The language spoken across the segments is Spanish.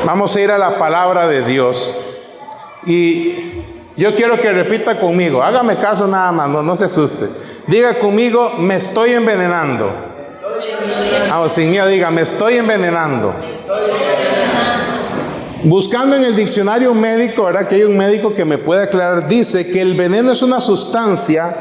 Vamos a ir a la palabra de Dios. Y yo quiero que repita conmigo. Hágame caso nada más, no se asuste. Diga conmigo, me estoy envenenando. Vamos, sin miedo, diga, me estoy envenenando. Buscando en el diccionario médico, ¿verdad? Que hay un médico que me puede aclarar. Dice que el veneno es una sustancia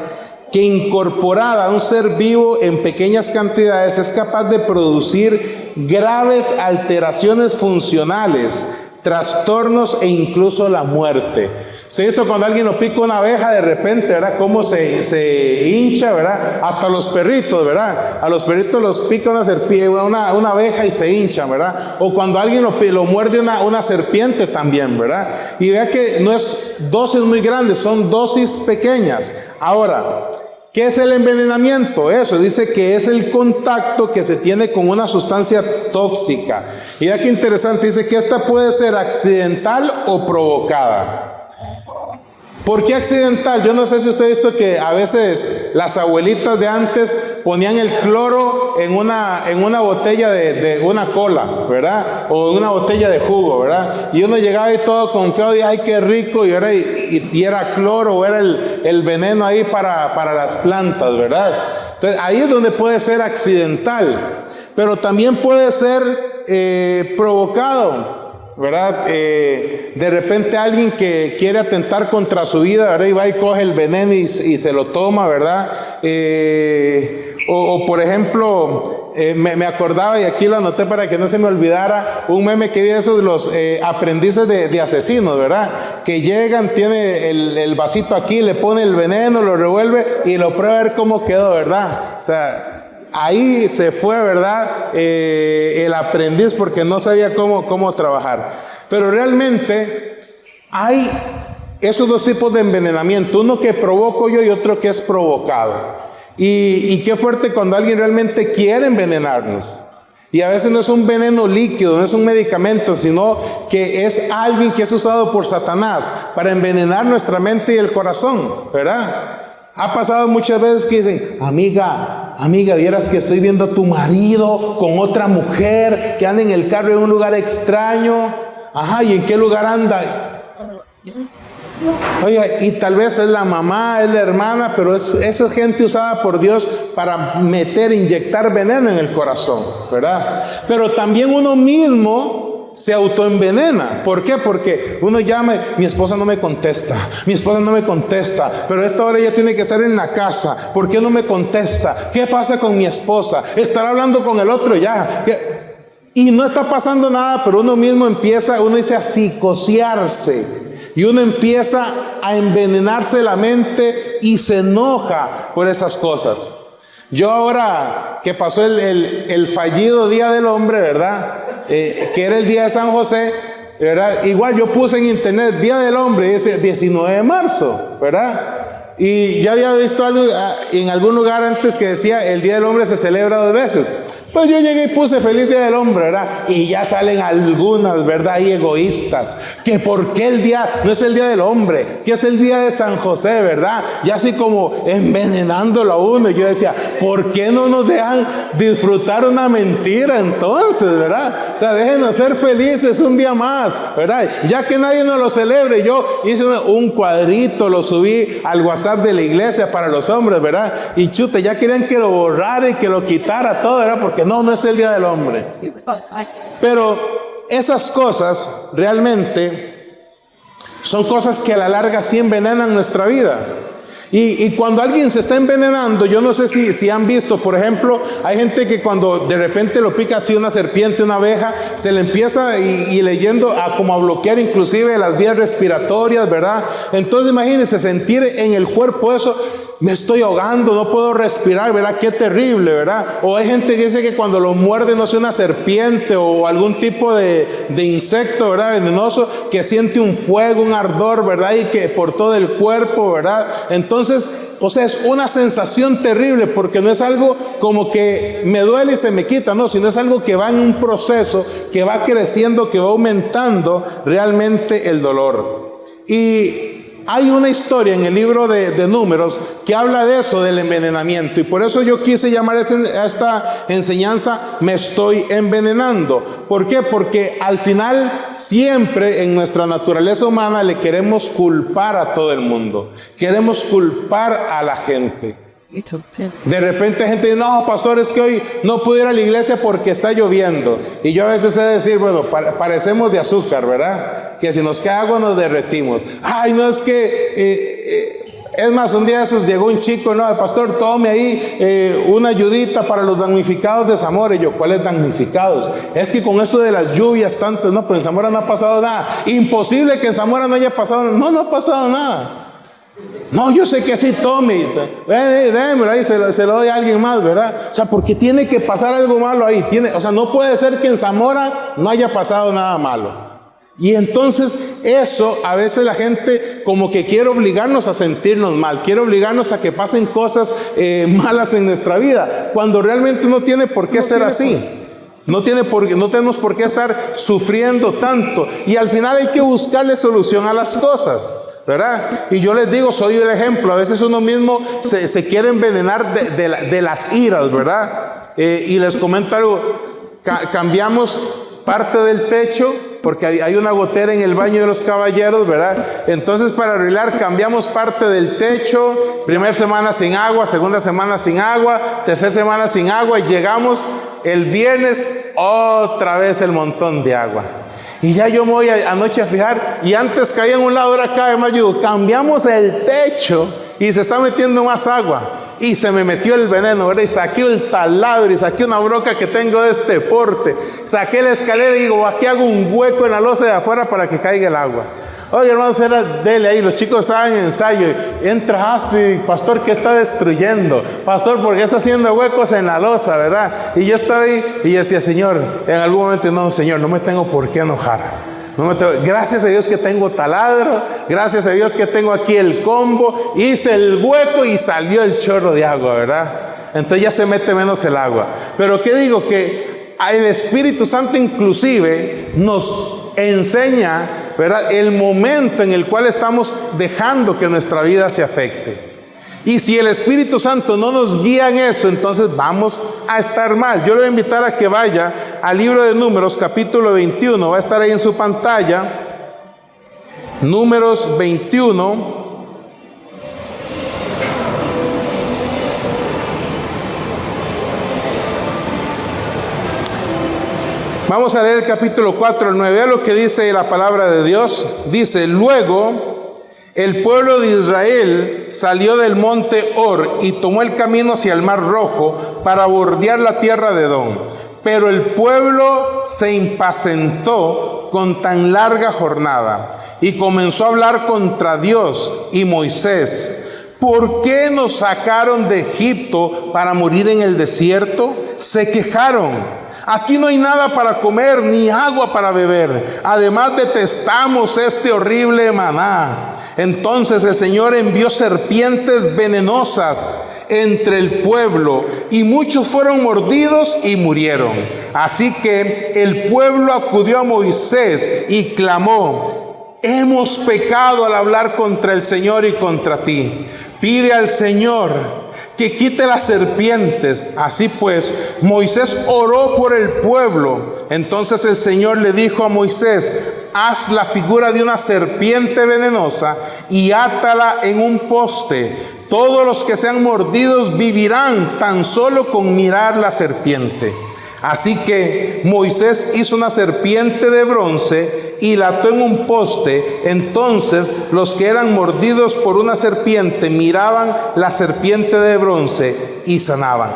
que incorporada a un ser vivo en pequeñas cantidades es capaz de producir graves alteraciones funcionales, trastornos e incluso la muerte. Se hizo cuando alguien lo pica una abeja, de repente, ¿verdad? Cómo se hincha, ¿verdad? Hasta los perritos, ¿verdad? A los perritos los pica una abeja y se hinchan, ¿verdad? O cuando alguien lo muerde una serpiente también, ¿verdad? Y vea que no es dosis muy grandes, son dosis pequeñas. Ahora, ¿qué es el envenenamiento? Eso dice que es el contacto que se tiene con una sustancia tóxica. Y ya qué interesante, dice que esta puede ser accidental o provocada. ¿Por qué accidental? Yo no sé si usted ha visto que a veces las abuelitas de antes ponían el cloro en una botella de una cola, ¿verdad? O en una botella de jugo, ¿verdad? Y uno llegaba y todo confiado y ¡ay, qué rico! Y era cloro o era el veneno ahí para las plantas, ¿verdad? Entonces ahí es donde puede ser accidental, pero también puede ser provocado, ¿verdad? De repente alguien que quiere atentar contra su vida, ¿verdad? Y va y coge el veneno y se lo toma, ¿verdad? O por ejemplo, me acordaba, y aquí lo anoté para que no se me olvidara, un meme que vi de esos de los aprendices de asesinos, ¿verdad? Que llegan, tiene el vasito aquí, le pone el veneno, lo revuelve y lo prueba a ver cómo quedó, ¿verdad? O sea, ahí se fue, ¿verdad? El aprendiz porque no sabía cómo trabajar. Pero realmente hay esos dos tipos de envenenamiento. Uno que provoco yo y otro que es provocado. Y qué fuerte cuando alguien realmente quiere envenenarnos. Y a veces no es un veneno líquido, no es un medicamento, sino que es alguien que es usado por Satanás para envenenar nuestra mente y el corazón, ¿verdad? Ha pasado muchas veces que dicen, amiga, vieras que estoy viendo a tu marido con otra mujer que anda en el carro en un lugar extraño. Ajá, ¿y en qué lugar anda? Oye, y tal vez es la mamá, es la hermana, pero esa gente usada por Dios para inyectar veneno en el corazón, ¿verdad? Pero también uno mismo se autoenvenena. ¿Por qué? Porque uno llama, mi esposa no me contesta, pero a esta hora ella tiene que estar en la casa. ¿Por qué no me contesta? ¿Qué pasa con mi esposa? ¿Estará hablando con el otro ya? Y no está pasando nada, pero uno mismo uno dice a psicosearse. Y uno empieza a envenenarse la mente y se enoja por esas cosas. Yo ahora que pasó el fallido Día del Hombre, ¿verdad? Que era el día de San José, ¿verdad? Igual yo puse en internet Día del Hombre, dice 19 de marzo, ¿verdad? Y ya había visto algo en algún lugar antes que decía el Día del Hombre se celebra 2 veces. Pues yo llegué y puse feliz Día del Hombre, ¿verdad? Y ya salen algunas, ¿verdad? Y egoístas. Que por qué el día, no es el Día del Hombre, que es el día de San José, ¿verdad? Y así como envenenándolo a uno. Y yo decía, ¿por qué no nos dejan disfrutar una mentira entonces, ¿verdad? O sea, déjenos ser felices un día más, ¿verdad? Ya que nadie nos lo celebre, yo hice un cuadrito, lo subí al WhatsApp de la iglesia para los hombres, ¿verdad? Y chute, ya querían que lo borrara y que lo quitara todo, ¿verdad? Porque no es el Día del Hombre. Pero esas cosas realmente son cosas que a la larga sí envenenan nuestra vida. Y cuando alguien se está envenenando, yo no sé si han visto, por ejemplo, hay gente que cuando de repente lo pica así una serpiente, una abeja, se le empieza y leyendo como a bloquear inclusive las vías respiratorias, ¿verdad? Entonces imagínense sentir en el cuerpo eso, me estoy ahogando, no puedo respirar, ¿verdad? Qué terrible, ¿verdad? O hay gente que dice que cuando lo muerde, no sé, una serpiente o algún tipo de insecto, ¿verdad? Venenoso, que siente un fuego, un ardor, ¿verdad? Y que por todo el cuerpo, ¿verdad? Entonces, o sea, es una sensación terrible porque no es algo como que me duele y se me quita, no, sino es algo que va en un proceso, que va creciendo, que va aumentando realmente el dolor. Y hay una historia en el libro de Números que habla de eso, del envenenamiento, y por eso yo quise llamar a esta enseñanza "Me estoy envenenando". ¿Por qué? Porque al final siempre en nuestra naturaleza humana le queremos culpar a todo el mundo, queremos culpar a la gente. De repente gente dice: no, pastor, es que hoy no pude ir a la iglesia porque está lloviendo. Y yo a veces he de decir: bueno, parecemos de azúcar, ¿verdad? Que si nos cae agua nos derretimos. Ay, no, es que es más, un día de esos llegó un chico: no, pastor, tome ahí una ayudita para los damnificados de Zamora. Y yo: ¿cuáles damnificados? Es que con esto de las lluvias tanto, no, pero en Zamora no ha pasado nada. Imposible que en Zamora no haya pasado nada. No, no ha pasado nada. No, yo sé que sí, tome, démelo ahí, se lo doy a alguien más, ¿verdad? O sea, porque tiene que pasar algo malo ahí. O sea, no puede ser que en Zamora no haya pasado nada malo. Y entonces eso, a veces la gente como que quiere obligarnos a sentirnos mal, quiere obligarnos a que pasen cosas malas en nuestra vida, cuando realmente no tiene por qué ser así. No tenemos por qué estar sufriendo tanto. Y al final hay que buscarle solución a las cosas, ¿verdad? Y yo les digo, soy el ejemplo. A veces uno mismo se quiere envenenar de las iras, ¿verdad? Y les comento algo. Cambiamos parte del techo porque hay una gotera en el baño de los caballeros, ¿verdad? Entonces, para arreglar, cambiamos parte del techo. Primera semana sin agua, segunda semana sin agua, tercera semana sin agua, y llegamos el viernes otra vez el montón de agua. Y ya yo me voy anoche a fijar, y antes caía en un lado, ahora cae más. Yo digo: cambiamos el techo y se está metiendo más agua. Y se me metió el veneno, ¿verdad? Y saqué el taladro y saqué una broca que tengo de este porte. Saqué la escalera y digo: aquí hago un hueco en la losa de afuera para que caiga el agua. Oye, hermanos, era dele ahí. Los chicos estaban en ensayo. Entra Astrid: pastor, ¿qué está destruyendo? Pastor, ¿por qué está haciendo huecos en la losa, verdad? Y yo estaba ahí y decía: Señor, en algún momento, no, Señor, no me tengo por qué enojar. Gracias a Dios que tengo taladro, gracias a Dios que tengo aquí el combo. Hice el hueco y salió el chorro de agua, ¿verdad? Entonces ya se mete menos el agua. Pero ¿qué digo? Que el Espíritu Santo inclusive nos enseña, ¿verdad?, el momento en el cual estamos dejando que nuestra vida se afecte. Y si el Espíritu Santo no nos guía en eso, entonces vamos a estar mal. Yo le voy a invitar a que vaya al libro de Números, capítulo 21. Va a estar ahí en su pantalla. Números 21. Vamos a leer el capítulo 4 al 9. Vea lo que dice la palabra de Dios. Dice: luego el pueblo de Israel salió del monte Hor y tomó el camino hacia el mar Rojo para bordear la tierra de Edom. Pero el pueblo se impacientó con tan larga jornada y comenzó a hablar contra Dios y Moisés. ¿Por qué nos sacaron de Egipto para morir en el desierto? Se quejaron. Aquí no hay nada para comer ni agua para beber. Además detestamos este horrible maná. Entonces el Señor envió serpientes venenosas entre el pueblo y muchos fueron mordidos y murieron. Así que el pueblo acudió a Moisés y clamó: hemos pecado al hablar contra el Señor y contra ti. Pide al Señor que quite las serpientes. Así pues, Moisés oró por el pueblo. Entonces el Señor le dijo a Moisés: haz la figura de una serpiente venenosa y átala en un poste. Todos los que sean mordidos vivirán tan solo con mirar la serpiente. Así que Moisés hizo una serpiente de bronce y la ató en un poste. Entonces los que eran mordidos por una serpiente miraban la serpiente de bronce y sanaban.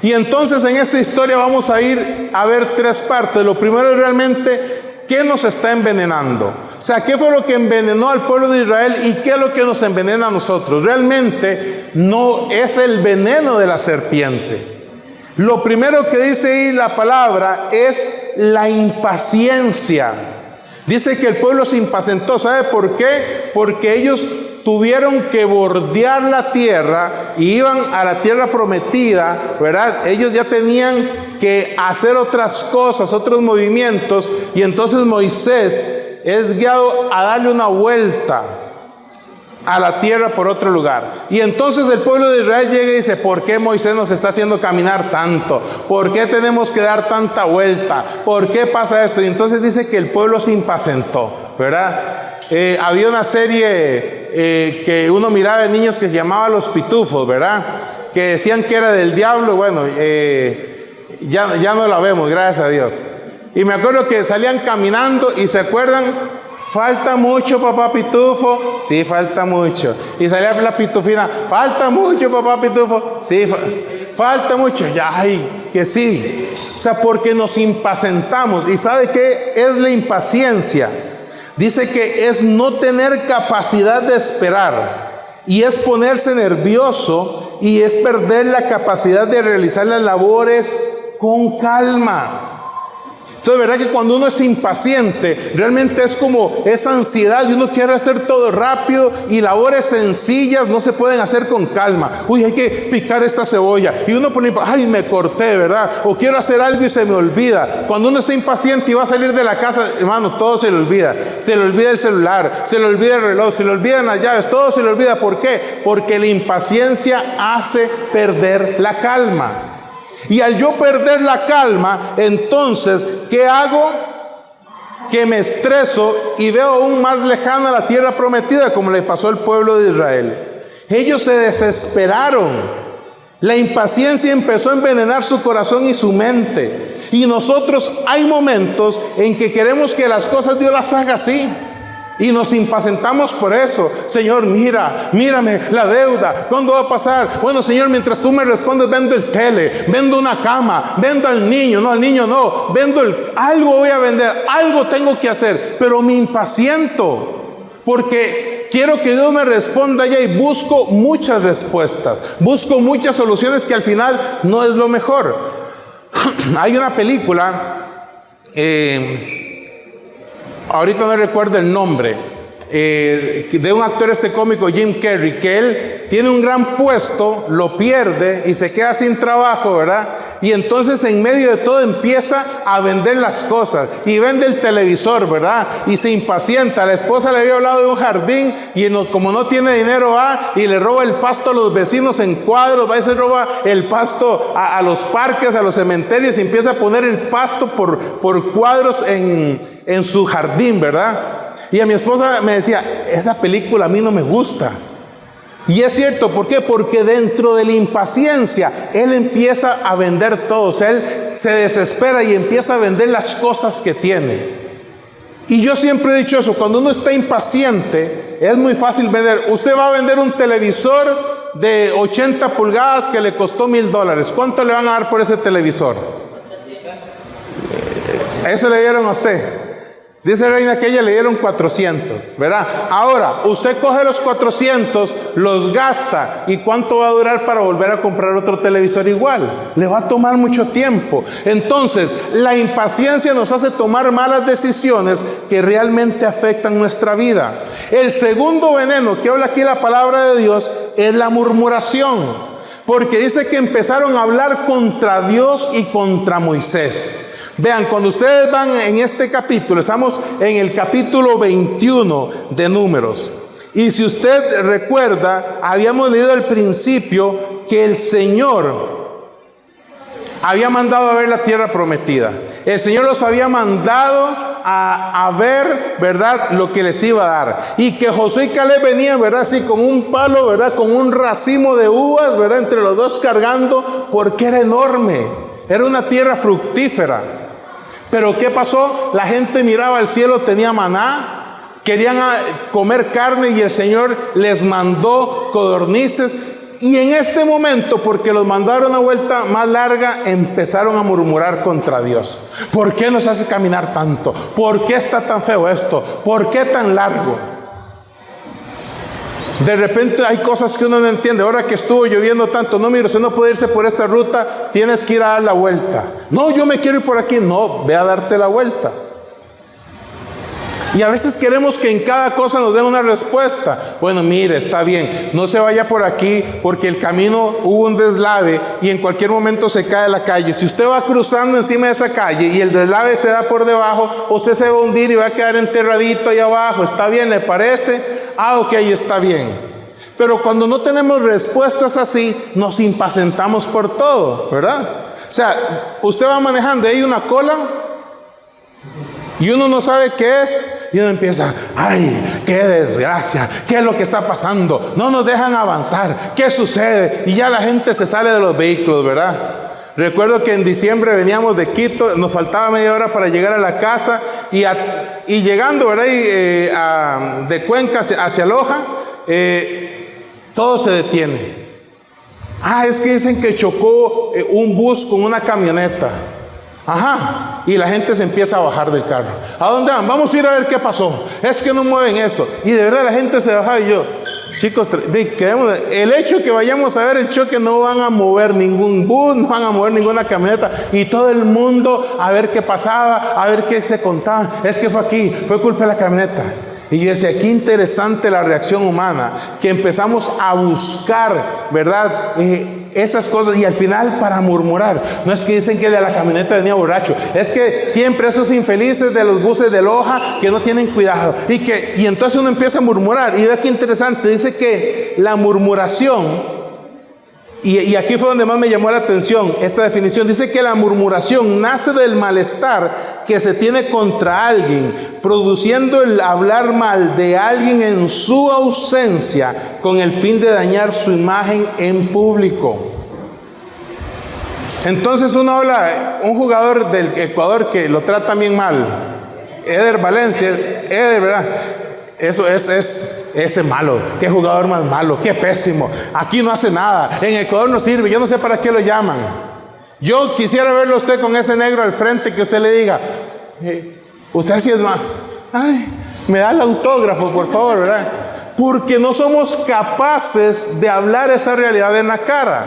Y entonces en esta historia vamos a ir a ver tres partes. Lo primero es realmente qué nos está envenenando. O sea, qué fue lo que envenenó al pueblo de Israel y qué es lo que nos envenena a nosotros. Realmente no es el veneno de la serpiente. Lo primero que dice ahí la palabra es la impaciencia. Dice que el pueblo se impacientó. ¿Sabe por qué? Porque ellos tuvieron que bordear la tierra y iban a la tierra prometida, ¿verdad? Ellos ya tenían que hacer otras cosas, otros movimientos, y entonces Moisés es guiado a darle una vuelta. a la tierra por otro lugar. Y entonces el pueblo de Israel llega y dice: ¿por qué Moisés nos está haciendo caminar tanto? ¿Por qué tenemos que dar tanta vuelta? ¿Por qué pasa eso? Y entonces dice que el pueblo se impacientó, ¿verdad? Había una serie que uno miraba de niños que se llamaba Los Pitufos, ¿verdad? Que decían que era del diablo. Bueno, ya no la vemos, gracias a Dios. Y me acuerdo que salían caminando y se acuerdan: falta mucho, papá Pitufo. Sí, falta mucho. Y salía la pitufina: falta mucho, papá Pitufo. Sí, falta mucho. Ya, ay, que sí. O sea, porque nos impacientamos. ¿Y sabe qué es la impaciencia? Dice que es no tener capacidad de esperar. Y es ponerse nervioso. Y es perder la capacidad de realizar las labores con calma. Entonces, verdad que cuando uno es impaciente, realmente es como esa ansiedad y uno quiere hacer todo rápido, y labores sencillas no se pueden hacer con calma. Uy, hay que picar esta cebolla, y uno pone: ay, me corté, ¿verdad? O quiero hacer algo y se me olvida. Cuando uno está impaciente y va a salir de la casa, hermano, todo se le olvida. Se le olvida el celular, se le olvida el reloj, se le olvidan las llaves, todo se le olvida. ¿Por qué? Porque la impaciencia hace perder la calma. Y al yo perder la calma, entonces, ¿qué hago? Que me estreso y veo aún más lejana la tierra prometida, como le pasó al pueblo de Israel. Ellos se desesperaron. La impaciencia empezó a envenenar su corazón y su mente. Y nosotros hay momentos en que queremos que las cosas Dios las haga así. Y nos impacientamos por eso. Señor, mírame la deuda, ¿cuándo va a pasar? Bueno, Señor, mientras tú me respondes, vendo el tele, vendo una cama, vendo al niño, vendo algo voy a vender, algo tengo que hacer, pero me impaciento porque quiero que Dios me responda ya, y busco muchas respuestas, busco muchas soluciones que al final no es lo mejor. Hay una película, ahorita no recuerdo el nombre, de un actor cómico, Jim Carrey, que él tiene un gran puesto, lo pierde y se queda sin trabajo, ¿verdad? Y entonces en medio de todo empieza a vender las cosas, y vende el televisor, ¿verdad? Y se impacienta. La esposa le había hablado de un jardín, y como no tiene dinero, va y le roba el pasto a los vecinos en cuadros, va y se roba el pasto a los parques, a los cementerios, y empieza a poner el pasto por cuadros en su jardín, ¿verdad? Y a mi esposa me decía: esa película a mí no me gusta. Y es cierto, ¿por qué? Porque dentro de la impaciencia, él empieza a vender todo. O sea, él se desespera y empieza a vender las cosas que tiene. Y yo siempre he dicho eso: cuando uno está impaciente, es muy fácil vender. Usted va a vender un televisor de 80 pulgadas que le costó $1,000. ¿Cuánto le van a dar por ese televisor? Eso le dieron a usted. Dice Reina que ella le dieron 400, ¿verdad? Ahora, usted coge los 400, los gasta, ¿y cuánto va a durar para volver a comprar otro televisor igual? Le va a tomar mucho tiempo. Entonces, la impaciencia nos hace tomar malas decisiones que realmente afectan nuestra vida. El segundo veneno que habla aquí la palabra de Dios es la murmuración, porque dice que empezaron a hablar contra Dios y contra Moisés. Vean, cuando ustedes van en este capítulo, estamos en el capítulo 21 de Números. Y si usted recuerda, habíamos leído al principio que el Señor había mandado a ver la tierra prometida. El Señor los había mandado a ver, ¿verdad?, lo que les iba a dar. Y que Josué y Caleb venían, ¿verdad?, así con un palo, ¿verdad?, con un racimo de uvas, ¿verdad?, entre los dos cargando, porque era enorme. Era una tierra fructífera. Pero ¿qué pasó? La gente miraba al cielo, tenía maná, querían comer carne, y el Señor les mandó codornices. Y en este momento, porque los mandaron una vuelta más larga, empezaron a murmurar contra Dios. ¿Por qué nos hace caminar tanto? ¿Por qué está tan feo esto? ¿Por qué tan largo? De repente hay cosas que uno no entiende. Ahora que estuvo lloviendo tanto, no, mire, usted no puede irse por esta ruta, tienes que ir a dar la vuelta. No, yo me quiero ir por aquí. No, ve a darte la vuelta. Y a veces queremos que en cada cosa nos den una respuesta. Bueno, mire, está bien, no se vaya por aquí porque el camino hubo un deslave y en cualquier momento se cae la calle. Si usted va cruzando encima de esa calle y el deslave se da por debajo, usted se va a hundir y va a quedar enterradito ahí abajo. ¿Está bien? ¿Le parece? Ah, ok, está bien. Pero cuando no tenemos respuestas así, nos impacientamos por todo, ¿verdad? O sea, usted va manejando, hay una cola y uno no sabe qué es, y uno empieza, ay, qué desgracia, qué es lo que está pasando, no nos dejan avanzar, qué sucede, y ya la gente se sale de los vehículos, ¿verdad? Recuerdo que en diciembre veníamos de Quito, nos faltaba media hora para llegar a la casa, y llegando, ¿verdad? De Cuenca hacia Loja, todo se detiene. Ah, es que dicen que chocó un bus con una camioneta. Ajá, y la gente se empieza a bajar del carro. ¿A dónde van? Vamos a ir a ver qué pasó. Es que no mueven eso. Y de verdad la gente se baja y yo, chicos, el hecho que vayamos a ver el choque, no van a mover ningún bus, no van a mover ninguna camioneta. Y todo el mundo a ver qué pasaba, a ver qué se contaba. Es que fue aquí, fue culpa de la camioneta. Y yo decía, qué interesante la reacción humana, que empezamos a buscar, ¿verdad? Esas cosas, y al final para murmurar. No es que dicen que de la camioneta venía borracho, es que siempre esos infelices de los buses de Loja que no tienen cuidado, y entonces uno empieza a murmurar. Y ve qué interesante, dice que la murmuración, y aquí fue donde más me llamó la atención esta definición, dice que la murmuración nace del malestar que se tiene contra alguien, produciendo el hablar mal de alguien en su ausencia con el fin de dañar su imagen en público. Entonces uno habla, un jugador del Ecuador que lo trata bien mal, Eder Valencia, ¿verdad? Eso ese malo, qué jugador más malo, qué pésimo, aquí no hace nada, en Ecuador no sirve, yo no sé para qué lo llaman. Yo quisiera verlo a usted con ese negro al frente, que usted le diga, usted sí es más, ay, me da el autógrafo, por favor, ¿verdad? Porque no somos capaces de hablar esa realidad en la cara,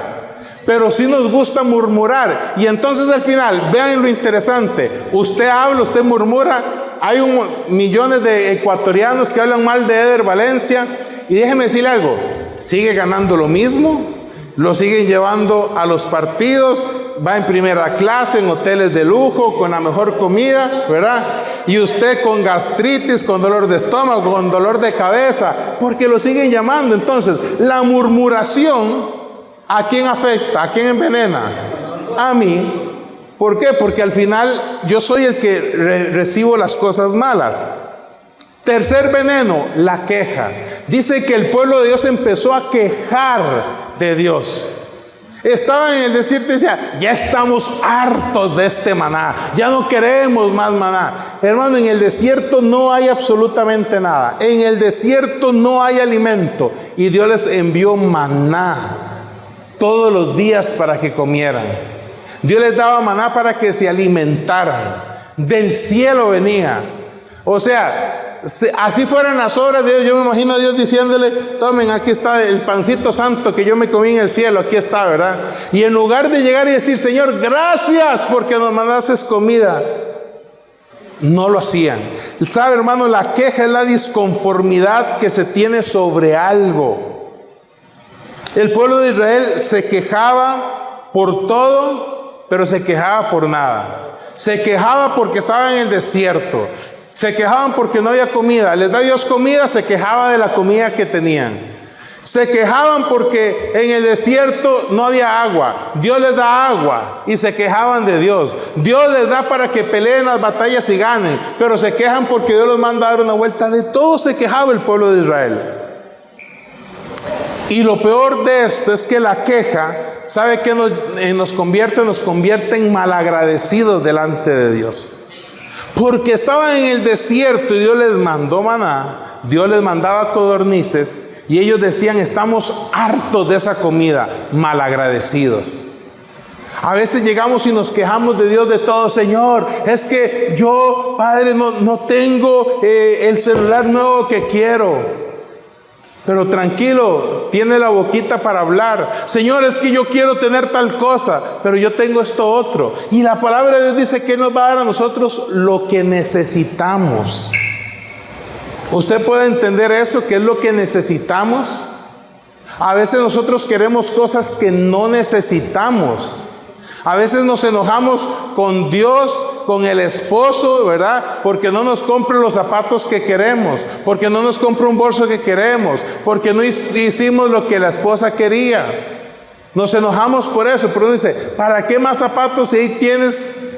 pero sí nos gusta murmurar. Y entonces al final, vean lo interesante, usted habla, usted murmura. Hay millones de ecuatorianos que hablan mal de Eder Valencia, y déjeme decirle algo, sigue ganando lo mismo, lo siguen llevando a los partidos, va en primera clase, en hoteles de lujo, con la mejor comida, ¿verdad? Y usted con gastritis, con dolor de estómago, con dolor de cabeza, porque lo siguen llamando. Entonces, la murmuración, ¿a quién afecta? ¿A quién envenena? A mí. ¿Por qué? Porque al final yo soy el que recibo las cosas malas. Tercer veneno, la queja. Dice que el pueblo de Dios empezó a quejar de Dios. Estaban en el desierto y decía, ya estamos hartos de este maná, ya no queremos más maná. Hermano, en el desierto no hay absolutamente nada. En el desierto no hay alimento. Y Dios les envió maná todos los días para que comieran. Dios les daba maná para que se alimentaran. Del cielo venía. O sea, así fueran las obras de Dios, yo me imagino a Dios diciéndole, tomen, aquí está el pancito santo que yo me comí en el cielo, aquí está, ¿verdad? Y en lugar de llegar y decir, Señor, gracias porque nos mandaste comida, no lo hacían. ¿Sabe, hermano? La queja es la disconformidad que se tiene sobre algo. El pueblo de Israel se quejaba por todo, pero se quejaba por nada. Se quejaba porque estaba en el desierto. Se quejaban porque no había comida. Les da Dios comida, se quejaba de la comida que tenían. Se quejaban porque en el desierto no había agua. Dios les da agua y se quejaban de Dios. Dios les da para que peleen las batallas y ganen, pero se quejan porque Dios los manda a dar una vuelta. De todo se quejaba el pueblo de Israel. Y lo peor de esto es que la queja, ¿sabe qué nos convierte? Nos convierte en malagradecidos delante de Dios. Porque estaban en el desierto y Dios les mandó maná, Dios les mandaba codornices, y ellos decían, estamos hartos de esa comida, malagradecidos. A veces llegamos y nos quejamos de Dios de todo. Señor, es que yo, Padre, no tengo el celular nuevo que quiero. Pero tranquilo, tiene la boquita para hablar. Señor, es que yo quiero tener tal cosa, pero yo tengo esto otro. Y la palabra de Dios dice que nos va a dar a nosotros lo que necesitamos. ¿Usted puede entender eso? ¿Qué es lo que necesitamos? A veces nosotros queremos cosas que no necesitamos. A veces nos enojamos con Dios, con el esposo, ¿verdad? Porque no nos compra los zapatos que queremos, porque no nos compra un bolso que queremos, porque no hicimos lo que la esposa quería. Nos enojamos por eso, pero uno dice, ¿para qué más zapatos si ahí tienes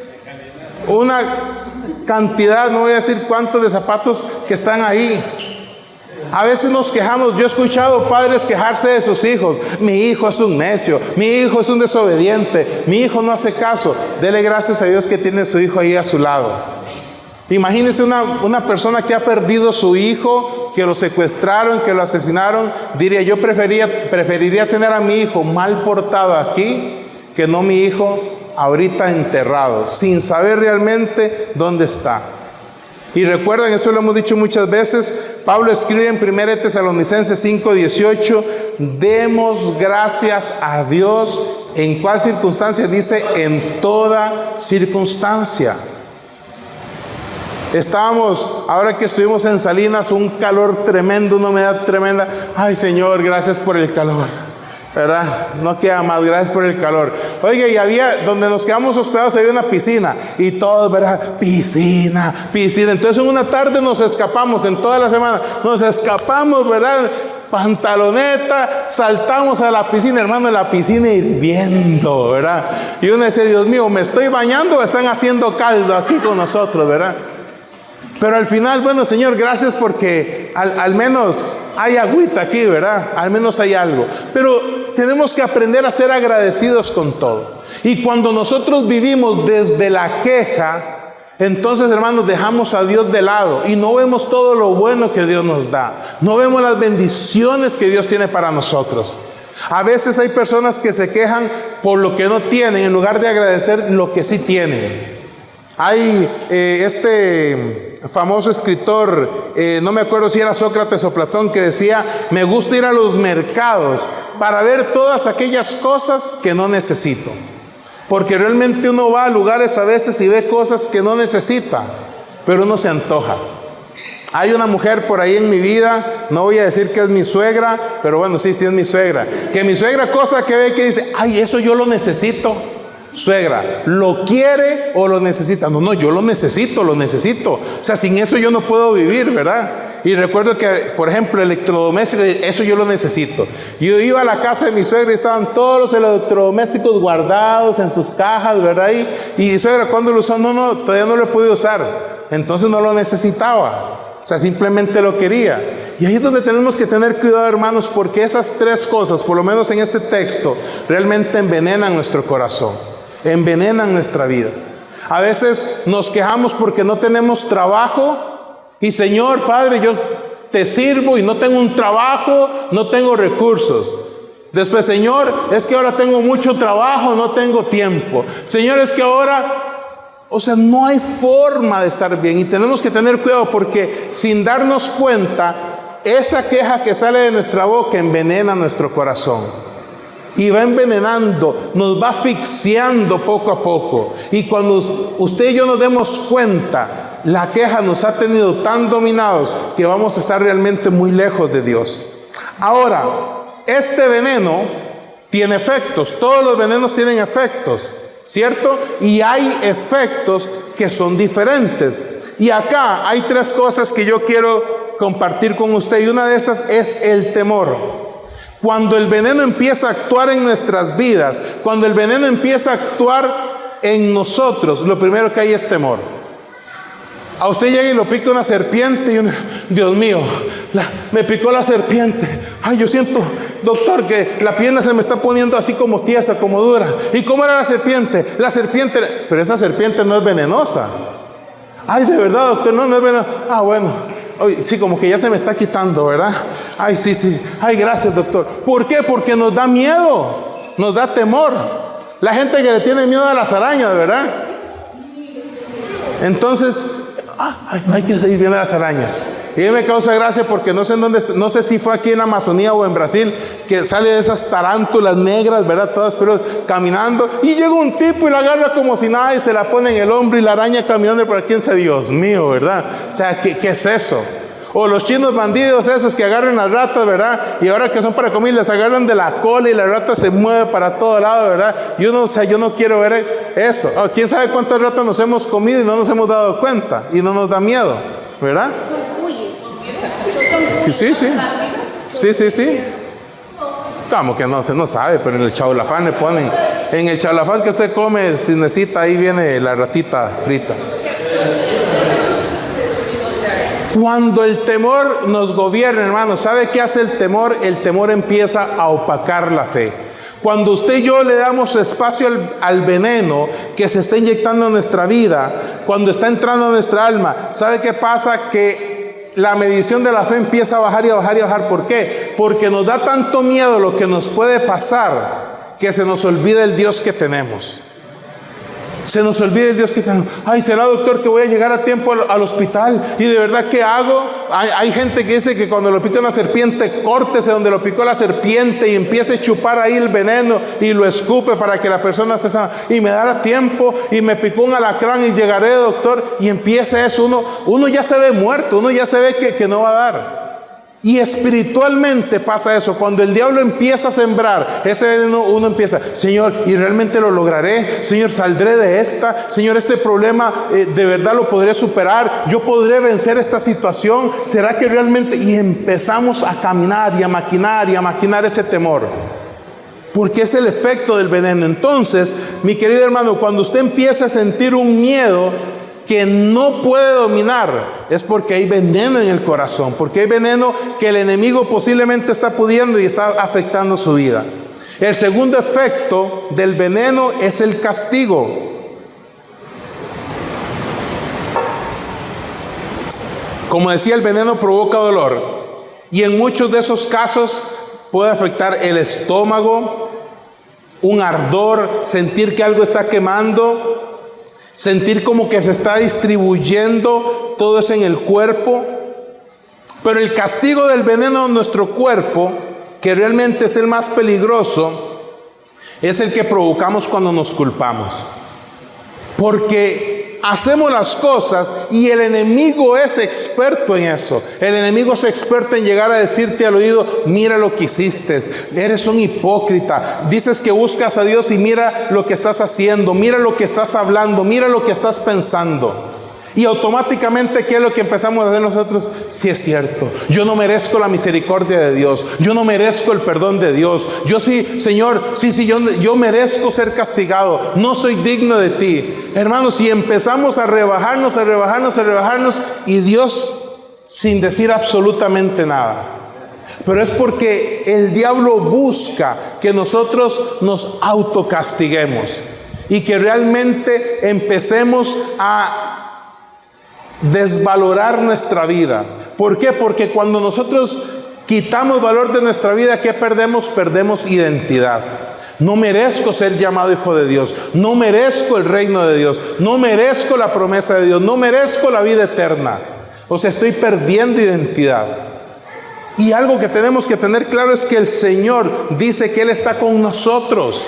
una cantidad, no voy a decir cuántos de zapatos que están ahí? A veces nos quejamos. Yo he escuchado padres quejarse de sus hijos. Mi hijo es un necio, mi hijo es un desobediente, mi hijo no hace caso. Dele gracias a Dios que tiene su hijo ahí a su lado. Imagínese una persona que ha perdido su hijo, que lo secuestraron, que lo asesinaron. Diría, yo preferiría tener a mi hijo mal portado aquí, que no mi hijo ahorita enterrado, sin saber realmente dónde está. Y recuerden, esto lo hemos dicho muchas veces, Pablo escribe en 1 Tesalonicenses 5:18, demos gracias a Dios. ¿En cuál circunstancia? Dice, en toda circunstancia. Estábamos, ahora que estuvimos en Salinas, un calor tremendo, una humedad tremenda. Ay, Señor, gracias por el calor, ¿verdad? No queda más, gracias por el calor. Oiga, y había, donde nos quedamos hospedados, había una piscina, y todos, ¿verdad? Piscina. Entonces en una tarde nos escapamos, en toda la semana, nos escapamos, ¿verdad? Pantaloneta, saltamos a la piscina, hermano, en la piscina hirviendo, ¿verdad? Y uno dice, Dios mío, ¿me estoy bañando o están haciendo caldo aquí con nosotros, verdad? Pero al final, bueno, Señor, gracias porque al menos hay agüita aquí, ¿verdad? Al menos hay algo. Pero tenemos que aprender a ser agradecidos con todo. Y cuando nosotros vivimos desde la queja, entonces, hermanos, dejamos a Dios de lado y no vemos todo lo bueno que Dios nos da. No vemos las bendiciones que Dios tiene para nosotros. A veces hay personas que se quejan por lo que no tienen en lugar de agradecer lo que sí tienen. Hay este famoso escritor, no me acuerdo si era Sócrates o Platón, que decía, me gusta ir a los mercados para ver todas aquellas cosas que no necesito. Porque realmente uno va a lugares a veces y ve cosas que no necesita, pero uno se antoja. Hay una mujer por ahí en mi vida, no voy a decir que es mi suegra, pero bueno, sí es mi suegra. Que mi suegra, cosa que ve que dice, ay, eso yo lo necesito. Suegra, ¿lo quiere o lo necesita? No, yo lo necesito. O sea, sin eso yo no puedo vivir, ¿verdad? Y recuerdo que, por ejemplo, electrodomésticos, eso yo lo necesito. Yo iba a la casa de mi suegra y estaban todos los electrodomésticos guardados en sus cajas, ¿verdad? Y suegra, ¿cuándo lo usó? No, todavía no lo he podido usar. Entonces no lo necesitaba. O sea, simplemente lo quería. Y ahí es donde tenemos que tener cuidado, hermanos, porque esas tres cosas, por lo menos en este texto, realmente envenenan nuestro corazón. Envenenan nuestra vida. A veces nos quejamos porque no tenemos trabajo y Señor, Padre, yo te sirvo y no tengo un trabajo, no tengo recursos. Después, Señor, es que ahora tengo mucho trabajo, no tengo tiempo. Señor, es que ahora, o sea, no hay forma de estar bien y tenemos que tener cuidado porque sin darnos cuenta, esa queja que sale de nuestra boca envenena nuestro corazón. Y va envenenando, nos va asfixiando poco a poco. Y cuando usted y yo nos demos cuenta, la queja nos ha tenido tan dominados que vamos a estar realmente muy lejos de Dios. Ahora, este veneno tiene efectos. Todos los venenos tienen efectos, ¿cierto? Y hay efectos que son diferentes. Y acá hay tres cosas que yo quiero compartir con usted. Y una de esas es el temor. Cuando el veneno empieza a actuar en nuestras vidas, cuando el veneno empieza a actuar en nosotros, lo primero que hay es temor. A usted llega y lo pica una serpiente y uno, Dios mío, me picó la serpiente. Ay, yo siento, doctor, que la pierna se me está poniendo así como tiesa, como dura. ¿Y cómo era la serpiente? Pero esa serpiente no es venenosa. Ay, de verdad, doctor, no es venenosa. Ah, bueno. Oye, sí, como que ya se me está quitando, ¿verdad? Ay, sí. Ay, gracias, doctor. ¿Por qué? Porque nos da miedo, nos da temor. La gente que le tiene miedo a las arañas, ¿verdad? Entonces, hay que seguir viendo las arañas. Y me causa gracia porque no sé en dónde, no sé si fue aquí en Amazonía o en Brasil, que sale de esas tarántulas negras, ¿verdad? Todas, pero caminando. Y llega un tipo y la agarra como si nada y se la pone en el hombro y la araña caminando por aquí. Dios mío, ¿verdad? O sea, ¿qué es eso? O los chinos bandidos esos que agarran las ratas, ¿verdad? Y ahora que son para comer, les agarran de la cola y la rata se mueve para todo lado, ¿verdad? Y uno, o sea, yo no quiero ver eso. Oh, ¿quién sabe cuántas ratas nos hemos comido y no nos hemos dado cuenta? Y no nos da miedo, ¿verdad? Sí, sí. Sí, sí, sí. Como que no se no sabe, pero en el chaulafán le ponen. En el chaulafán que usted come, si necesita, ahí viene la ratita frita. Cuando el temor nos gobierna, hermano, ¿sabe qué hace el temor? El temor empieza a opacar la fe. Cuando usted y yo le damos espacio al veneno que se está inyectando en nuestra vida, cuando está entrando en nuestra alma, ¿sabe qué pasa? Que la medición de la fe empieza a bajar y a bajar y a bajar. ¿Por qué? Porque nos da tanto miedo lo que nos puede pasar que se nos olvida el Dios que tenemos. Se nos olvida el Dios que tenemos. Ay, ¿será, doctor, que voy a llegar a tiempo al hospital? ¿Y de verdad qué hago? Hay gente que dice que cuando lo pica una serpiente, córtese donde lo picó la serpiente y empiece a chupar ahí el veneno y lo escupe para que la persona se sana. Y me dará tiempo y me picó un alacrán y llegaré, doctor. Y empieza eso. Uno ya se ve muerto, uno ya se ve que no va a dar. Y espiritualmente pasa eso. Cuando el diablo empieza a sembrar ese veneno, uno empieza, Señor, ¿y realmente lo lograré? Señor, ¿saldré de esta? Señor, este problema de verdad lo podré superar. ¿Yo podré vencer esta situación? ¿Será que realmente? Y empezamos a caminar y a maquinar ese temor. Porque es el efecto del veneno. Entonces, mi querido hermano, cuando usted empieza a sentir un miedo que no puede dominar, es porque hay veneno en el corazón, porque hay veneno que el enemigo posiblemente está pudiendo y está afectando su vida. El segundo efecto del veneno es el castigo. Como decía, el veneno provoca dolor y en muchos de esos casos puede afectar el estómago, un ardor, sentir que algo está quemando, sentir como que se está distribuyendo todo eso en el cuerpo. Pero el castigo del veneno en nuestro cuerpo, que realmente es el más peligroso, es el que provocamos cuando nos culpamos. Porque hacemos las cosas y el enemigo es experto en eso. El enemigo es experto en llegar a decirte al oído, mira lo que hiciste, eres un hipócrita, dices que buscas a Dios y mira lo que estás haciendo, mira lo que estás hablando, mira lo que estás pensando. Y automáticamente, ¿qué es lo que empezamos a hacer nosotros? Sí, es cierto, yo no merezco la misericordia de Dios, yo no merezco el perdón de Dios, yo sí, Señor, yo merezco ser castigado, no soy digno de ti. Hermanos, si empezamos a rebajarnos y Dios sin decir absolutamente nada. Pero es porque el diablo busca que nosotros nos autocastiguemos y que realmente empecemos a desvalorar nuestra vida. ¿Por qué? Porque cuando nosotros quitamos valor de nuestra vida, ¿qué perdemos? Perdemos identidad. No merezco ser llamado hijo de Dios, no merezco el reino de Dios, no merezco la promesa de Dios, no merezco la vida eterna. O sea, estoy perdiendo identidad. Y algo que tenemos que tener claro es que el Señor dice que Él está con nosotros.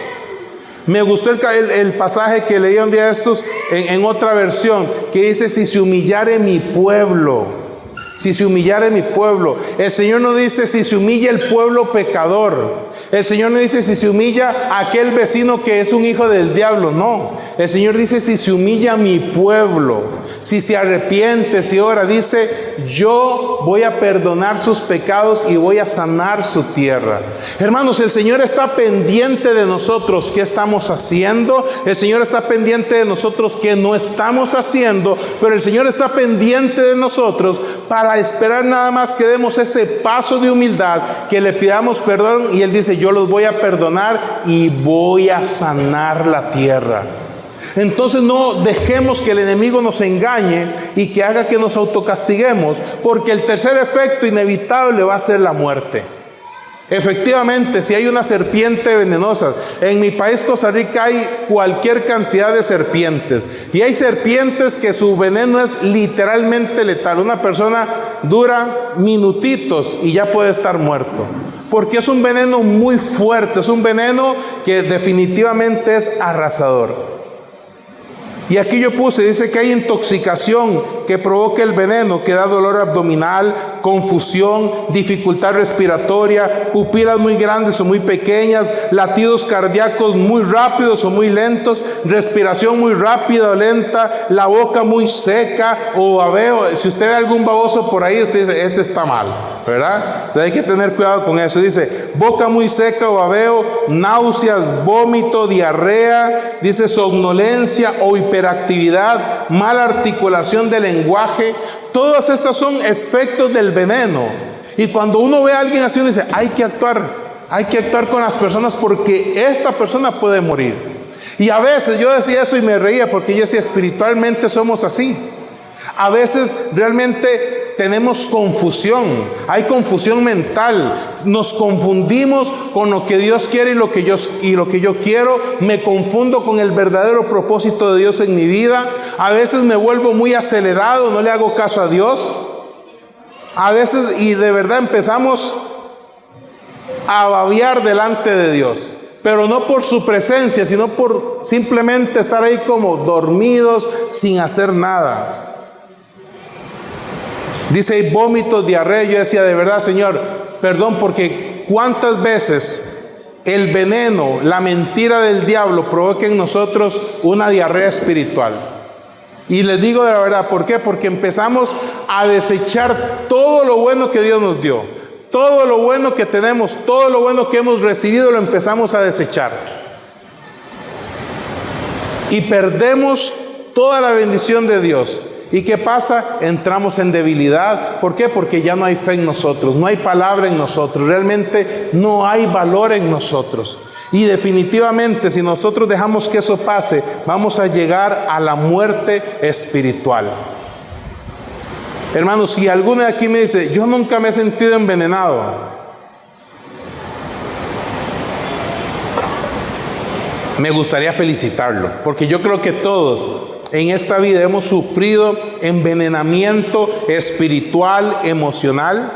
Me gustó el pasaje que leí un día de estos en otra versión, que dice, si se humillare mi pueblo, si se humillare mi pueblo. El Señor no dice si se humilla el pueblo pecador. El Señor no dice si se humilla aquel vecino que es un hijo del diablo. No, el Señor dice si se humilla mi pueblo, si se arrepiente, si ora. Dice, yo voy a perdonar sus pecados y voy a sanar su tierra. Hermanos, el Señor está pendiente de nosotros qué estamos haciendo. El Señor está pendiente de nosotros qué no estamos haciendo. Pero el Señor está pendiente de nosotros para esperar nada más que demos ese paso de humildad, que le pidamos perdón y Él dice, yo los voy a perdonar y voy a sanar la tierra. Entonces no dejemos que el enemigo nos engañe y que haga que nos autocastiguemos, porque el tercer efecto inevitable va a ser la muerte. Efectivamente, si hay una serpiente venenosa, en mi país Costa Rica hay cualquier cantidad de serpientes, y hay serpientes que su veneno es literalmente letal. Una persona dura minutitos y ya puede estar muerto, porque es un veneno muy fuerte, es un veneno que definitivamente es arrasador. Y aquí yo puse, dice que hay intoxicación que provoca el veneno, que da dolor abdominal, confusión, dificultad respiratoria, pupilas muy grandes o muy pequeñas, latidos cardíacos muy rápidos o muy lentos, respiración muy rápida o lenta, la boca muy seca o babeo. Si usted ve algún baboso por ahí, usted dice, ese está mal, ¿verdad? Entonces hay que tener cuidado con eso. Dice, boca muy seca o babeo, náuseas, vómito, diarrea, dice somnolencia o hiperactividad, mala articulación del lenguaje. Todas estas son efectos del veneno. Y cuando uno ve a alguien así, uno dice, hay que actuar con las personas porque esta persona puede morir. Y a veces yo decía eso y me reía porque yo decía, espiritualmente somos así. A veces realmente tenemos confusión, hay confusión mental, nos confundimos con lo que Dios quiere y lo que yo quiero, me confundo con el verdadero propósito de Dios en mi vida, a veces me vuelvo muy acelerado, no le hago caso a Dios, a veces y de verdad empezamos a babear delante de Dios, pero no por su presencia, sino por simplemente estar ahí como dormidos sin hacer nada. Dice vómitos, diarrea. Yo decía, de verdad, Señor, perdón, porque cuántas veces el veneno, la mentira del diablo provoca en nosotros una diarrea espiritual. Y les digo de la verdad, ¿por qué? Porque empezamos a desechar todo lo bueno que Dios nos dio. Todo lo bueno que tenemos, todo lo bueno que hemos recibido, lo empezamos a desechar. Y perdemos toda la bendición de Dios. ¿Y qué pasa? Entramos en debilidad. ¿Por qué? Porque ya no hay fe en nosotros, no hay palabra en nosotros, realmente no hay valor en nosotros. Y definitivamente, si nosotros dejamos que eso pase, vamos a llegar a la muerte espiritual. Hermanos, si alguno de aquí me dice, yo nunca me he sentido envenenado, me gustaría felicitarlo, porque yo creo que todos en esta vida hemos sufrido envenenamiento espiritual, emocional.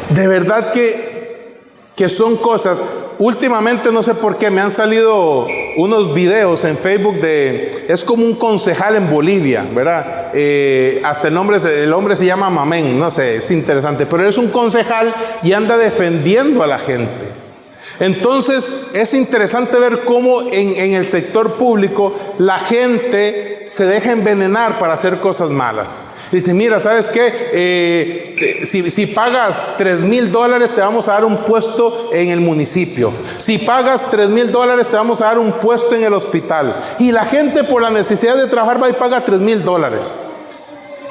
De verdad que son cosas. Últimamente no sé por qué me han salido unos videos en Facebook es como un concejal en Bolivia, ¿verdad? Hasta el hombre se llama Mamén, no sé, es interesante, pero él es un concejal y anda defendiendo a la gente. Entonces es interesante ver cómo en el sector público la gente se deja envenenar para hacer cosas malas. Dice, mira, ¿sabes qué? Si pagas $3,000 te vamos a dar un puesto en el municipio. Si pagas $3,000 te vamos a dar un puesto en el hospital. Y la gente por la necesidad de trabajar va y paga $3,000.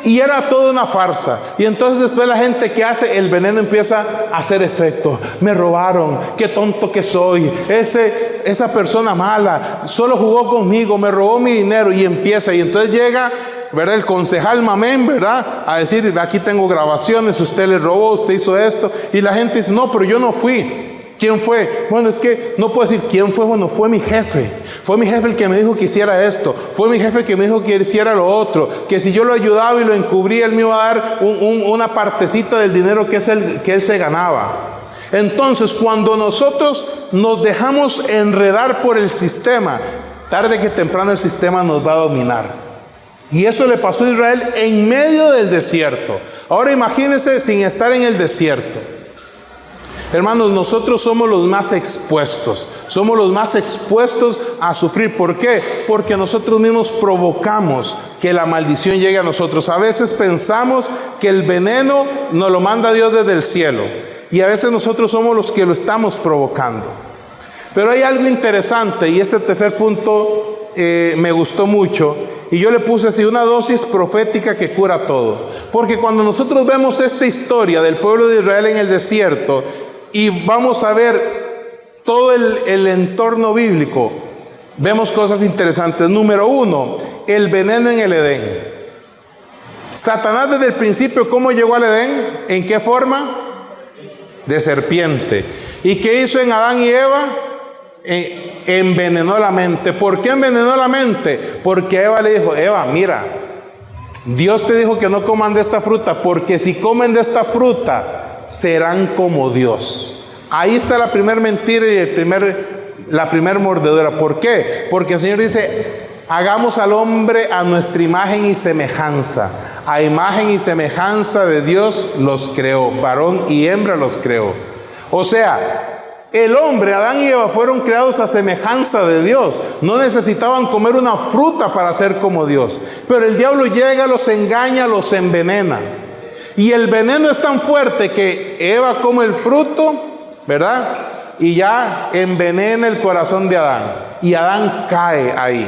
Y era toda una farsa. Y entonces después la gente que hace el veneno empieza a hacer efecto. Me robaron, qué tonto que soy. Esa persona mala solo jugó conmigo, me robó mi dinero. Y empieza, y entonces llega, ¿verdad?, el concejal Mamén, ¿verdad?, a decir, aquí tengo grabaciones, usted le robó, usted hizo esto. Y la gente dice, no, pero yo no fui. ¿Quién fue? Bueno, es que no puedo decir quién fue. Bueno, fue mi jefe. Fue mi jefe el que me dijo que hiciera esto. Fue mi jefe que me dijo que hiciera lo otro. Que si yo lo ayudaba y lo encubría, él me iba a dar una partecita del dinero que él se ganaba. Entonces, cuando nosotros nos dejamos enredar por el sistema, tarde que temprano el sistema nos va a dominar. Y eso le pasó a Israel en medio del desierto. Ahora imagínense sin estar en el desierto. Hermanos, nosotros somos los más expuestos a sufrir. ¿Por qué? Porque nosotros mismos provocamos que la maldición llegue a nosotros. A veces pensamos que el veneno nos lo manda Dios desde el cielo, y a veces nosotros somos los que lo estamos provocando. Pero hay algo interesante, y este tercer punto me gustó mucho, y yo le puse así: una dosis profética que cura todo. Porque cuando nosotros vemos esta historia del pueblo de Israel en el desierto, y vamos a ver todo el entorno bíblico, vemos cosas interesantes. Número 1, el veneno en el Edén. Satanás desde el principio, ¿cómo llegó al Edén? ¿En qué forma? De serpiente. ¿Y qué hizo en Adán y Eva? Envenenó la mente. ¿Por qué envenenó la mente? Porque Eva le dijo: Eva, mira, Dios te dijo que no coman de esta fruta, porque si comen de esta fruta serán como Dios. Ahí está la primera mentira y la primera mordedura. ¿Por qué? Porque el Señor dice: hagamos al hombre a nuestra imagen y semejanza. A imagen y semejanza de Dios los creó, varón y hembra los creó. O sea, el hombre, Adán y Eva, fueron creados a semejanza de Dios. No necesitaban comer una fruta para ser como Dios. Pero el diablo llega, los engaña, los envenena. Y el veneno es tan fuerte que Eva come el fruto, ¿verdad? Y ya envenena el corazón de Adán. Y Adán cae ahí.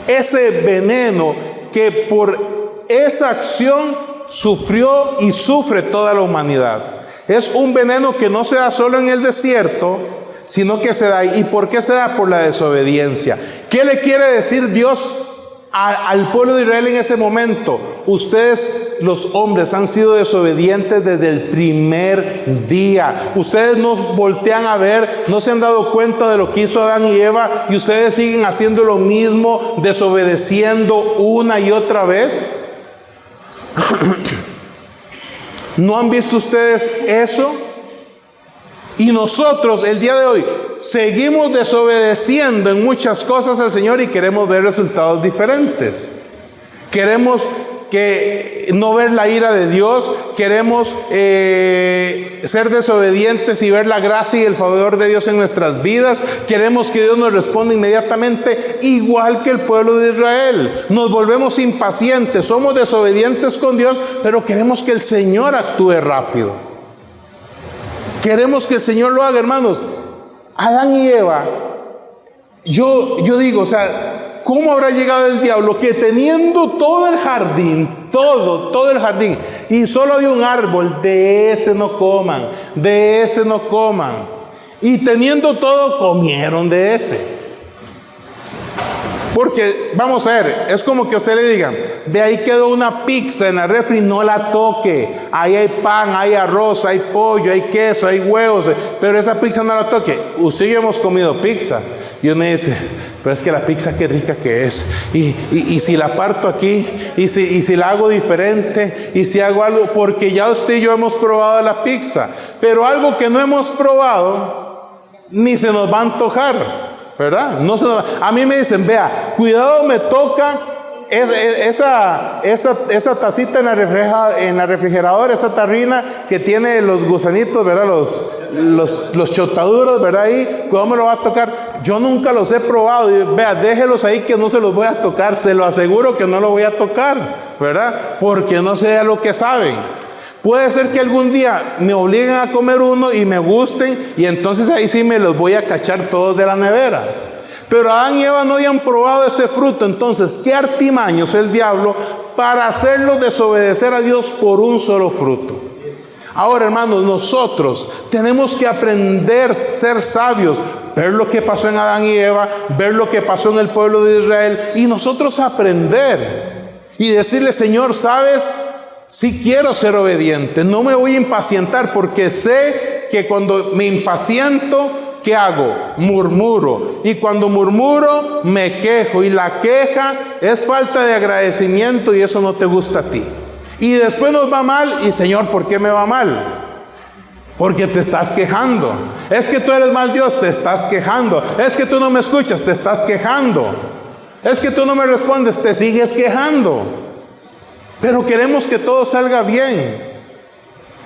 Ese veneno que por esa acción sufrió y sufre toda la humanidad. Es un veneno que no se da solo en el desierto, sino que se da. ¿Y por qué se da? Por la desobediencia. ¿Qué le quiere decir Dios al pueblo de Israel en ese momento? Ustedes, los hombres, han sido desobedientes desde el primer día. Ustedes no voltean a ver, no se han dado cuenta de lo que hizo Adán y Eva, y ustedes siguen haciendo lo mismo, desobedeciendo una y otra vez. ¿No han visto ustedes eso? Y nosotros el día de hoy seguimos desobedeciendo en muchas cosas al Señor y queremos ver resultados diferentes. Queremos no ver la ira de Dios, queremos ser desobedientes y ver la gracia y el favor de Dios en nuestras vidas. Queremos que Dios nos responda inmediatamente, igual que el pueblo de Israel. Nos volvemos impacientes, somos desobedientes con Dios, pero queremos que el Señor actúe rápido. Queremos que el Señor lo haga, hermanos. Adán y Eva, yo digo, o sea, ¿cómo habrá llegado el diablo que teniendo todo el jardín, todo el jardín, y solo había un árbol, de ese no coman, de ese no coman, y teniendo todo, comieron de ese? Porque, vamos a ver, es como que usted le diga, de ahí quedó una pizza en la refri, no la toque. Ahí hay pan, hay arroz, hay pollo, hay queso, hay huevos, pero esa pizza no la toque. Usted y yo hemos comido pizza. Y uno dice, pero es que la pizza qué rica que es. Y si la parto aquí, y si la hago diferente, y si hago algo, porque ya usted y yo hemos probado la pizza. Pero algo que no hemos probado, ni se nos va a antojar. ¿Verdad? No se nos... A mí me dicen, vea, cuidado, me toca esa tacita en la refrigeradora, esa tarrina que tiene los gusanitos, ¿verdad? Los chotaduros, ¿verdad? Ahí, cuidado, me lo va a tocar. Yo nunca los he probado. Y, vea, déjelos ahí que no se los voy a tocar. Se lo aseguro que no lo voy a tocar, ¿verdad? Porque no sé a lo que saben. Puede ser que algún día me obliguen a comer uno y me gusten, y entonces ahí sí me los voy a cachar todos de la nevera. Pero Adán y Eva no habían probado ese fruto. Entonces, ¿qué artimaños el diablo para hacerlos desobedecer a Dios por un solo fruto? Ahora, hermanos, nosotros tenemos que aprender a ser sabios, ver lo que pasó en Adán y Eva, ver lo que pasó en el pueblo de Israel, y nosotros aprender y decirle, Señor, ¿sabes? Sí quiero ser obediente, no me voy a impacientar, porque sé que cuando me impaciento, ¿qué hago? Murmuro. Y cuando murmuro, me quejo. Y la queja es falta de agradecimiento, y eso no te gusta a ti. Y después nos va mal. Y Señor, ¿por qué me va mal? Porque te estás quejando. Es que tú eres mal Dios, te estás quejando. Es que tú no me escuchas, te estás quejando. Es que tú no me respondes, te sigues quejando. Pero queremos que todo salga bien.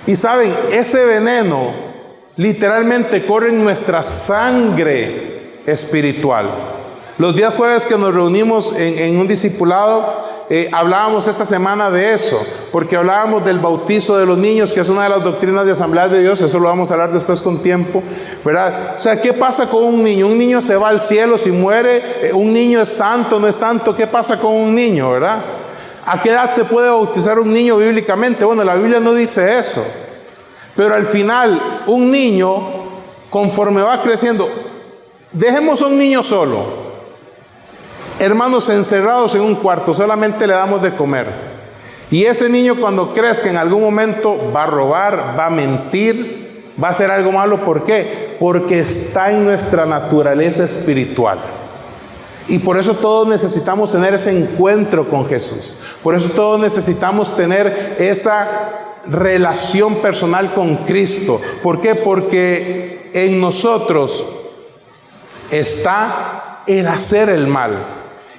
Y saben, ese veneno literalmente corre en nuestra sangre espiritual. Los días jueves que nos reunimos en un discipulado, hablábamos esta semana de eso, porque hablábamos del bautizo de los niños, que es una de las doctrinas de Asamblea de Dios. Eso lo vamos a hablar después con tiempo, ¿verdad? O sea, ¿qué pasa con un niño? Un niño se va al cielo si muere. Un niño es santo, no es santo. ¿Qué pasa con un niño, verdad? ¿A qué edad se puede bautizar un niño bíblicamente? Bueno, la Biblia no dice eso. Pero al final, un niño, conforme va creciendo, dejemos a un niño solo. Hermanos, encerrados en un cuarto, solamente le damos de comer. Y ese niño, cuando crezca, en algún momento va a robar, va a mentir, va a hacer algo malo. ¿Por qué? Porque está en nuestra naturaleza espiritual. Y por eso todos necesitamos tener ese encuentro con Jesús. Por eso todos necesitamos tener esa relación personal con Cristo. ¿Por qué? Porque en nosotros está el hacer el mal.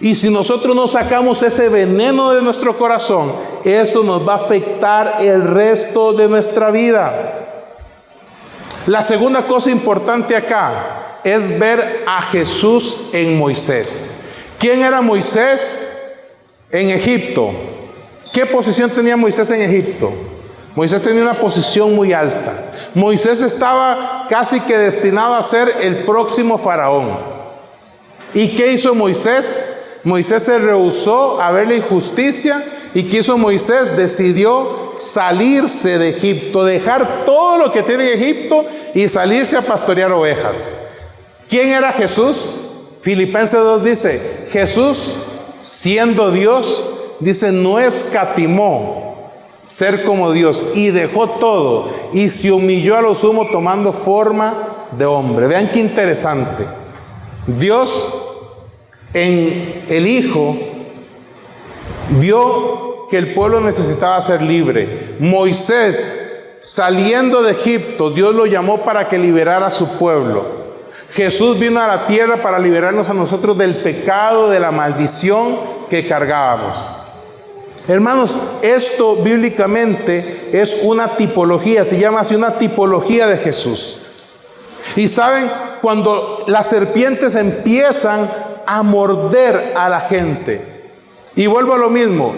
Y si nosotros no sacamos ese veneno de nuestro corazón, eso nos va a afectar el resto de nuestra vida. La segunda cosa importante acá es ver a Jesús en Moisés. ¿Quién era Moisés en Egipto? ¿Qué posición tenía Moisés en Egipto? Moisés tenía una posición muy alta. Moisés estaba casi que destinado a ser el próximo faraón. ¿Y qué hizo Moisés? Moisés se rehusó a ver la injusticia. ¿Y qué hizo Moisés? Decidió salirse de Egipto, dejar todo lo que tiene en Egipto y salirse a pastorear ovejas. ¿Quién era Jesús? Filipenses 2 dice, Jesús, siendo Dios, dice, no escatimó ser como Dios y dejó todo y se humilló a lo sumo tomando forma de hombre. Vean qué interesante. Dios en el Hijo vio que el pueblo necesitaba ser libre. Moisés, saliendo de Egipto, Dios lo llamó para que liberara a su pueblo. Jesús vino a la tierra para liberarnos a nosotros del pecado, de la maldición que cargábamos. Hermanos, esto bíblicamente es una tipología, se llama así una tipología de Jesús. Y saben, cuando las serpientes empiezan a morder a la gente, y vuelvo a lo mismo,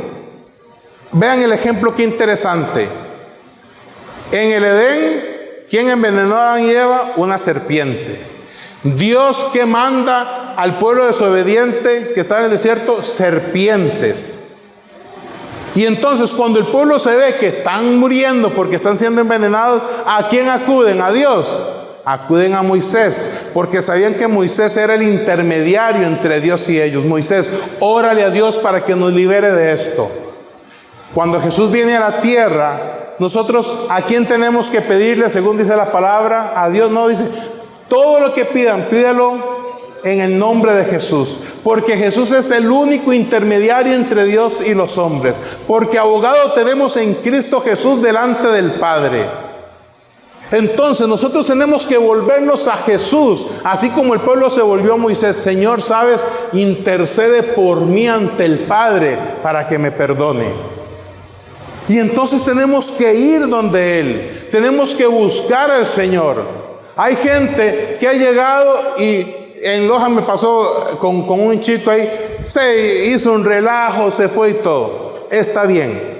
vean el ejemplo qué interesante. En el Edén, ¿quién envenenó a Adán y Eva? Una serpiente. Dios, ¿qué manda al pueblo desobediente que estaba en el desierto? Serpientes. Y entonces cuando el pueblo se ve que están muriendo porque están siendo envenenados, ¿a quién acuden? ¿A Dios? Acuden a Moisés, porque sabían que Moisés era el intermediario entre Dios y ellos. Moisés, órale a Dios para que nos libere de esto. Cuando Jesús viene a la tierra, nosotros, ¿a quién tenemos que pedirle según dice la palabra? A Dios. No, dice, todo lo que pidan, pídalo en el nombre de Jesús, porque Jesús es el único intermediario entre Dios y los hombres, porque abogado tenemos en Cristo Jesús delante del Padre. Entonces nosotros tenemos que volvernos a Jesús, así como el pueblo se volvió a Moisés. Señor, ¿sabes? Intercede por mí ante el Padre para que me perdone. Y entonces tenemos que ir donde Él, tenemos que buscar al Señor. Hay gente que ha llegado y en Loja me pasó con un chico ahí, se hizo un relajo, se fue y todo. Está bien.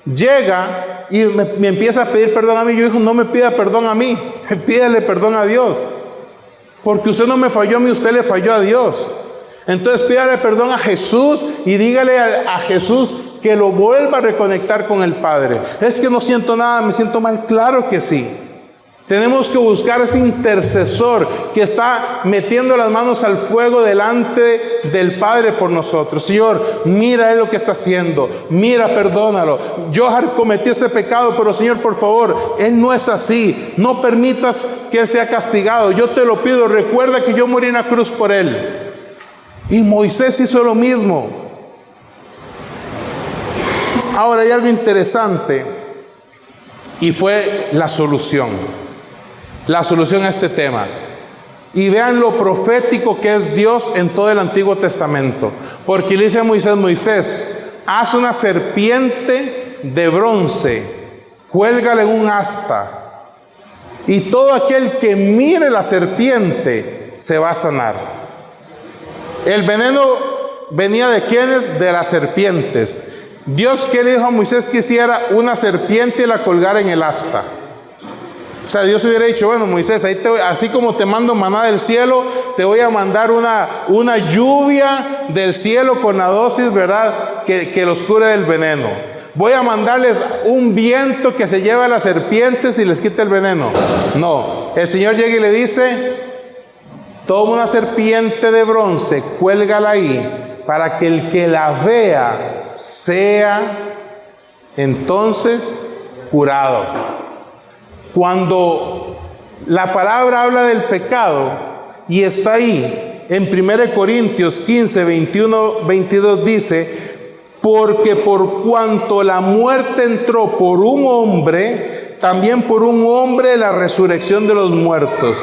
Llega y me empieza a pedir perdón a mí. Yo digo, no me pida perdón a mí, pídale perdón a Dios. Porque usted no me falló a mí, usted le falló a Dios. Entonces pídale perdón a Jesús y dígale a Jesús que lo vuelva a reconectar con el Padre. Es que no siento nada, me siento mal. Claro que sí. Tenemos que buscar ese intercesor que está metiendo las manos al fuego delante del Padre por nosotros. Señor, mira Él lo que está haciendo. Mira, perdónalo. Yo cometí ese pecado, pero Señor, por favor, Él no es así. No permitas que Él sea castigado. Yo te lo pido. Recuerda que yo morí en la cruz por Él. Y Moisés hizo lo mismo. Ahora hay algo interesante y fue la solución. La solución a este tema. Y vean lo profético que es Dios en todo el Antiguo Testamento. Porque le dice a Moisés, Moisés, haz una serpiente de bronce, cuélgala en un asta, y todo aquel que mire la serpiente se va a sanar. El veneno venía de ¿quiénes? De las serpientes. Dios, ¿qué le dijo a Moisés que hiciera? Una serpiente y la colgara en el asta. O sea, Dios hubiera dicho, bueno, Moisés, así como te mando maná del cielo, te voy a mandar una lluvia del cielo con la dosis, ¿verdad? Que los cure del veneno. Voy a mandarles un viento que se lleve a las serpientes y les quite el veneno. No, el Señor llega y le dice, toma una serpiente de bronce, cuélgala ahí, para que el que la vea sea entonces curado. Cuando la palabra habla del pecado y está ahí, en 1 Corintios 15, 21, 22 dice, porque por cuanto la muerte entró por un hombre, también por un hombre la resurrección de los muertos.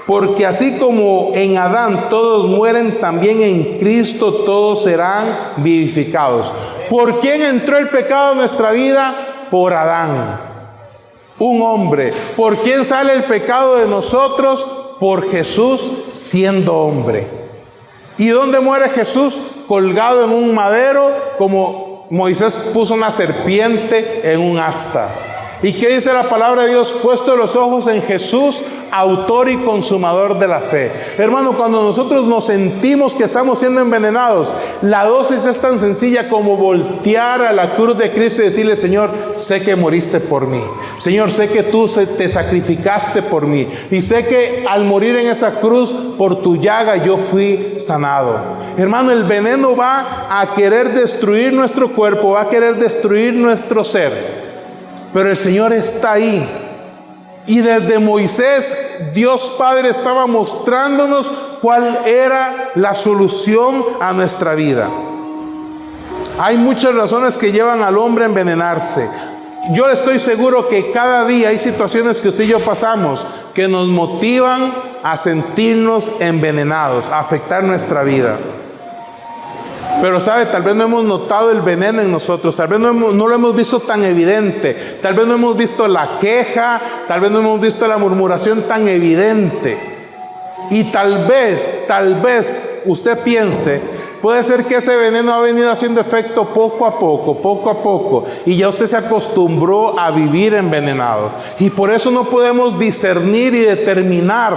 Porque así como en Adán todos mueren, también en Cristo todos serán vivificados. ¿Por quién entró el pecado en nuestra vida? Por Adán, un hombre. ¿Por quién sale el pecado de nosotros? Por Jesús siendo hombre. ¿Y dónde muere Jesús? Colgado en un madero, como Moisés puso una serpiente en un asta. ¿Y qué dice la palabra de Dios? Puesto los ojos en Jesús, autor y consumador de la fe. Hermano, cuando nosotros nos sentimos que estamos siendo envenenados, la dosis es tan sencilla como voltear a la cruz de Cristo y decirle: Señor, sé que moriste por mí. Señor, sé que tú te sacrificaste por mí. Y sé que al morir en esa cruz, por tu llaga yo fui sanado. Hermano, el veneno va a querer destruir nuestro cuerpo, va a querer destruir nuestro ser. Pero el Señor está ahí. Y desde Moisés, Dios Padre estaba mostrándonos cuál era la solución a nuestra vida. Hay muchas razones que llevan al hombre a envenenarse. Yo estoy seguro que cada día hay situaciones que usted y yo pasamos que nos motivan a sentirnos envenenados, a afectar nuestra vida. Pero sabe, tal vez no hemos notado el veneno en nosotros, tal vez no lo hemos visto tan evidente, tal vez no hemos visto la queja, tal vez no hemos visto la murmuración tan evidente. Y tal vez usted piense, puede ser que ese veneno ha venido haciendo efecto poco a poco, y ya usted se acostumbró a vivir envenenado. Y por eso no podemos discernir y determinar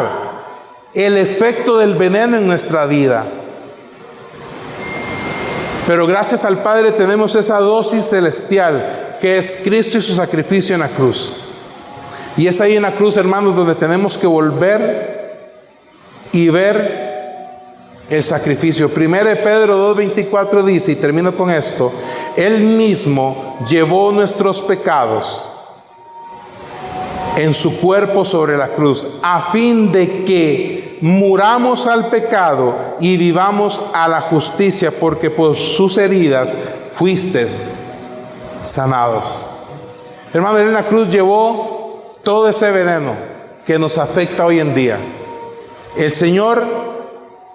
el efecto del veneno en nuestra vida. Pero gracias al Padre tenemos esa dosis celestial que es Cristo y su sacrificio en la cruz. Y es ahí en la cruz, hermanos, donde tenemos que volver y ver el sacrificio. 1 Pedro 2:24 dice, y termino con esto: Él mismo llevó nuestros pecados en su cuerpo sobre la cruz, a fin de que muramos al pecado y vivamos a la justicia, porque por sus heridas fuisteis sanados. Hermano, Él en la cruz llevó todo ese veneno que nos afecta hoy en día. El Señor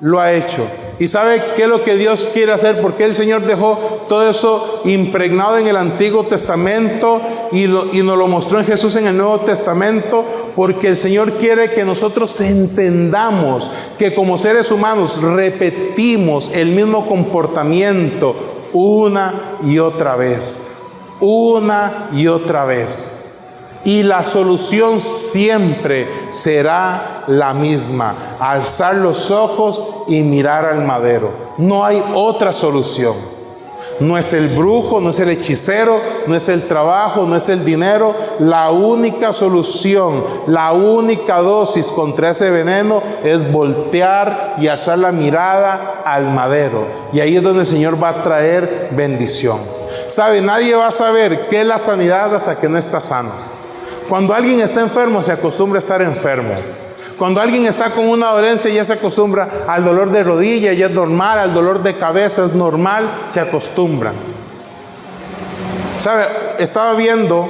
lo ha hecho. ¿Y sabe qué es lo que Dios quiere hacer? Porque el Señor dejó todo eso impregnado en el Antiguo Testamento y nos lo mostró en Jesús en el Nuevo Testamento, porque el Señor quiere que nosotros entendamos que como seres humanos repetimos el mismo comportamiento una y otra vez. Y la solución siempre será la misma: alzar los ojos y mirar al madero. No hay otra solución. No es el brujo, no es el hechicero, no es el trabajo, no es el dinero. La única solución, la única dosis contra ese veneno es voltear y alzar la mirada al madero. Y ahí es donde el Señor va a traer bendición. ¿Sabe? Nadie va a saber qué es la sanidad hasta que no está sano. Cuando alguien está enfermo, se acostumbra a estar enfermo. Cuando alguien está con una dolencia, ya se acostumbra al dolor de rodilla, ya es normal, al dolor de cabeza es normal, se acostumbran. ¿Sabe? Estaba viendo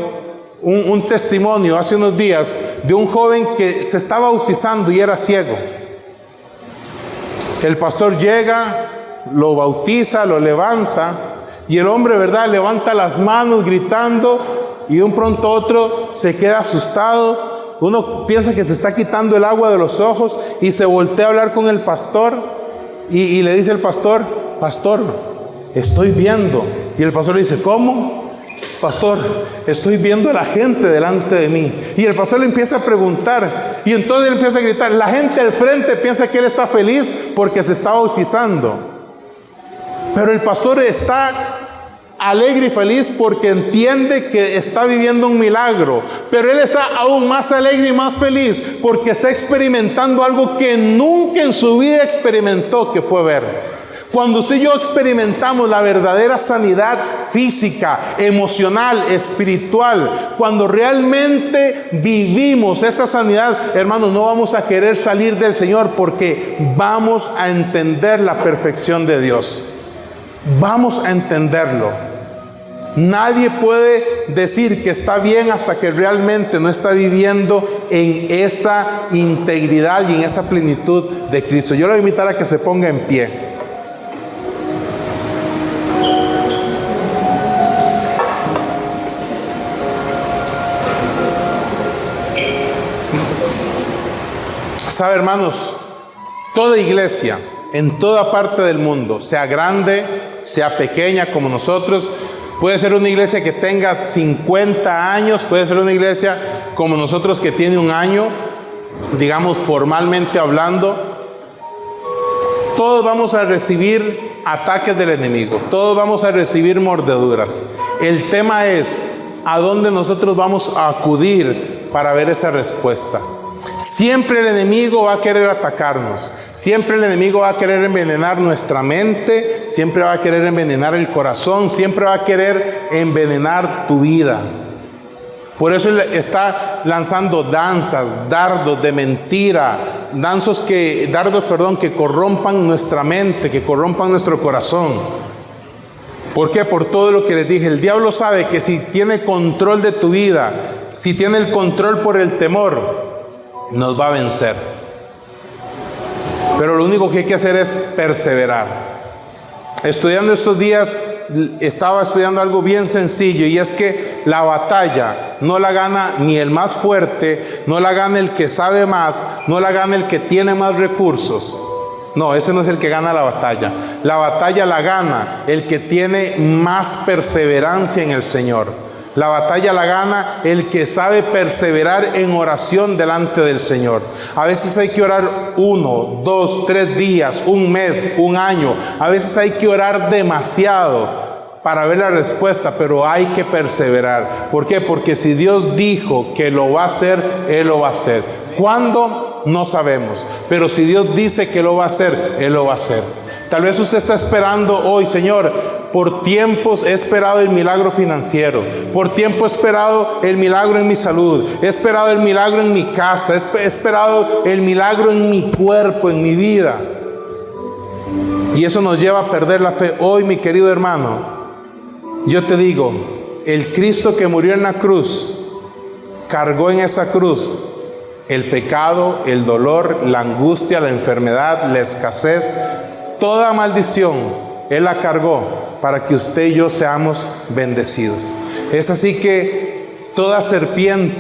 un testimonio hace unos días de un joven que se estaba bautizando y era ciego. El pastor llega, lo bautiza, lo levanta, y el hombre, ¿verdad?, levanta las manos gritando, y de un pronto a otro se queda asustado. Uno piensa que se está quitando el agua de los ojos y se voltea a hablar con el pastor y le dice el pastor: pastor, estoy viendo. Y el pastor le dice: ¿cómo? Pastor, estoy viendo a la gente delante de mí. Y el pastor le empieza a preguntar, y entonces él empieza a gritar. La gente al frente piensa que él está feliz porque se está bautizando, pero el pastor está alegre y feliz porque entiende que está viviendo un milagro. Pero él está aún más alegre y más feliz porque está experimentando algo que nunca en su vida experimentó, que fue ver. Cuando usted y yo experimentamos la verdadera sanidad física, emocional, espiritual, cuando realmente vivimos esa sanidad, hermanos, no vamos a querer salir del Señor, porque vamos a entender la perfección de Dios. Vamos a entenderlo. Nadie puede decir que está bien hasta que realmente no está viviendo en esa integridad y en esa plenitud de Cristo. Yo le voy a invitar a que se ponga en pie. Sabe, hermanos, toda iglesia en toda parte del mundo, sea grande, sea pequeña como nosotros, puede ser una iglesia que tenga 50 años, puede ser una iglesia como nosotros que tiene un año, digamos formalmente hablando. Todos vamos a recibir ataques del enemigo, todos vamos a recibir mordeduras. El tema es a dónde nosotros vamos a acudir para ver esa respuesta. Siempre el enemigo va a querer atacarnos, siempre el enemigo va a querer envenenar nuestra mente, siempre va a querer envenenar el corazón, siempre va a querer envenenar tu vida. Por eso él está lanzando dardos de mentira, dardos que corrompan nuestra mente, que corrompan nuestro corazón. ¿Por qué? Por todo lo que les dije. El diablo sabe que si tiene control de tu vida, si tiene el control por el temor, nos va a vencer. Pero lo único que hay que hacer es perseverar. Estudiando estos días, estaba estudiando algo bien sencillo, y es que la batalla no la gana ni el más fuerte, no la gana el que sabe más, no la gana el que tiene más recursos. No, ese no es el que gana la batalla. La batalla la gana el que tiene más perseverancia en el Señor. La batalla la gana el que sabe perseverar en oración delante del Señor. A veces hay que orar 1, 2, 3 días, un mes, un año. A veces hay que orar demasiado para ver la respuesta, pero hay que perseverar. ¿Por qué? Porque si Dios dijo que lo va a hacer, Él lo va a hacer. ¿Cuándo? No sabemos. Pero si Dios dice que lo va a hacer, Él lo va a hacer. Tal vez usted está esperando hoy, Señor, por tiempos he esperado el milagro financiero, por tiempo he esperado el milagro en mi salud, he esperado el milagro en mi casa, he esperado el milagro en mi cuerpo, en mi vida. Y eso nos lleva a perder la fe. Hoy, mi querido hermano, yo te digo, el Cristo que murió en la cruz, cargó en esa cruz el pecado, el dolor, la angustia, la enfermedad, la escasez, toda maldición. Él la cargó para que usted y yo seamos bendecidos. Es así que toda serpiente